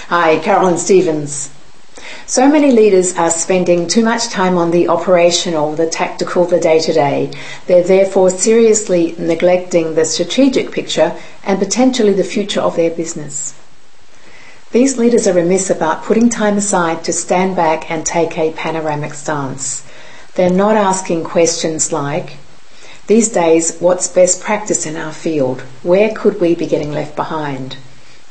Hi, Carolyn Stevens. So many leaders are spending too much time on the operational, the tactical, the day-to-day. They're therefore seriously neglecting the strategic picture and potentially the future of their business. These leaders are remiss about putting time aside to stand back and take a panoramic stance. They're not asking questions like, these days, what's best practice in our field? Where could we be getting left behind?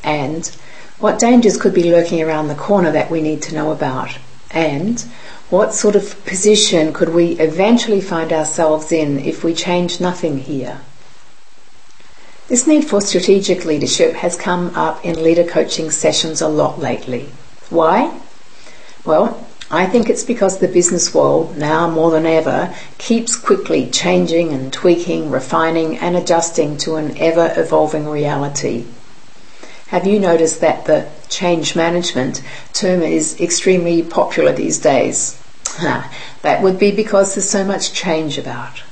And what dangers could be lurking around the corner that we need to know about? And what sort of position could we eventually find ourselves in if we change nothing here? This need for strategic leadership has come up in leader coaching sessions a lot lately. Why? Well, I think it's because the business world, now more than ever, keeps quickly changing and tweaking, refining and adjusting to an ever-evolving reality. Have you noticed that the change management term is extremely popular these days? That would be because there's so much change about.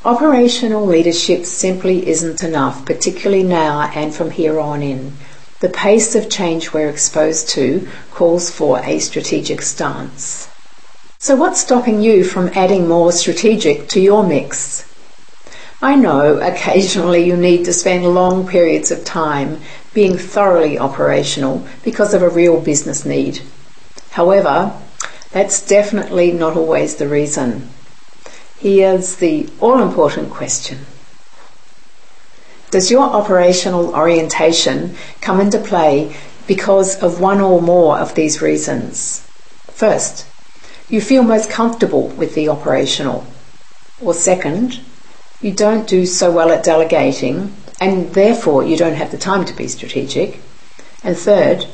Operational leadership simply isn't enough, particularly now and from here on in. The pace of change we're exposed to calls for a strategic stance. So what's stopping you from adding more strategic to your mix? I know occasionally you need to spend long periods of time being thoroughly operational because of a real business need. However, that's definitely not always the reason. Here's the all-important question. Does your operational orientation come into play because of one or more of these reasons? First, you feel most comfortable with the operational. Or second, you don't do so well at delegating and therefore you don't have the time to be strategic. And third,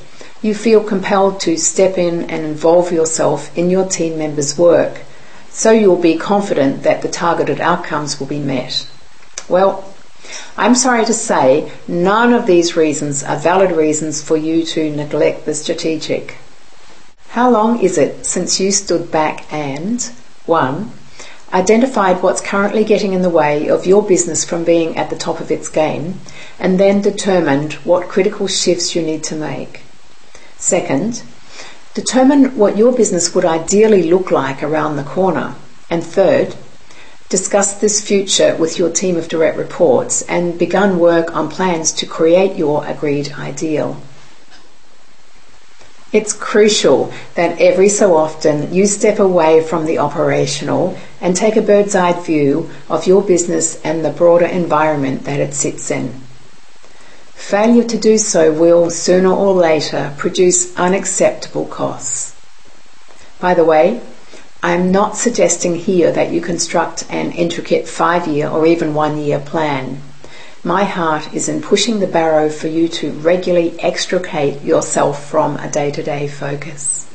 you feel compelled to step in and involve yourself in your team members' work so you'll be confident that the targeted outcomes will be met. Well, I'm sorry to say, none of these reasons are valid reasons for you to neglect the strategic. How long is it since you stood back and 1. Identified what's currently getting in the way of your business from being at the top of its game, and then determined what critical shifts you need to make? Second, determine what your business would ideally look like around the corner. And third, discuss this future with your team of direct reports and begun work on plans to create your agreed ideal. It's crucial that every so often you step away from the operational and take a bird's-eye view of your business and the broader environment that it sits in. Failure to do so will, sooner or later, produce unacceptable costs. By the way, I'm not suggesting here that you construct an intricate 5-year or even 1-year plan. My heart is in pushing the barrow for you to regularly extricate yourself from a day-to-day focus.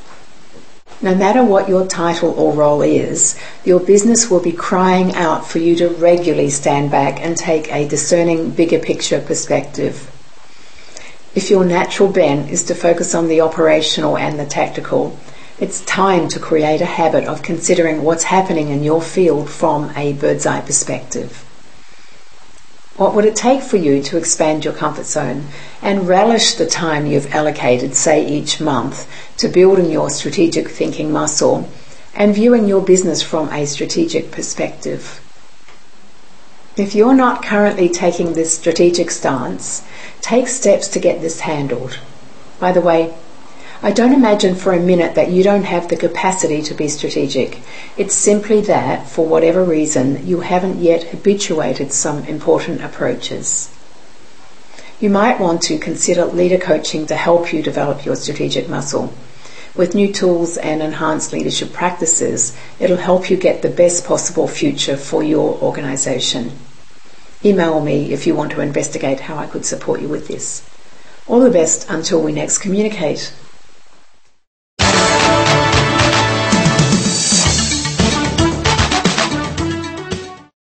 No matter what your title or role is, your business will be crying out for you to regularly stand back and take a discerning, bigger picture perspective. If your natural bent is to focus on the operational and the tactical, it's time to create a habit of considering what's happening in your field from a bird's-eye perspective. What would it take for you to expand your comfort zone and relish the time you've allocated, say each month, to building your strategic thinking muscle and viewing your business from a strategic perspective? If you're not currently taking this strategic stance, take steps to get this handled. By the way, I don't imagine for a minute that you don't have the capacity to be strategic. It's simply that, for whatever reason, you haven't yet habituated some important approaches. You might want to consider leader coaching to help you develop your strategic muscle. With new tools and enhanced leadership practices, it'll help you get the best possible future for your organisation. Email me if you want to investigate how I could support you with this. All the best until we next communicate.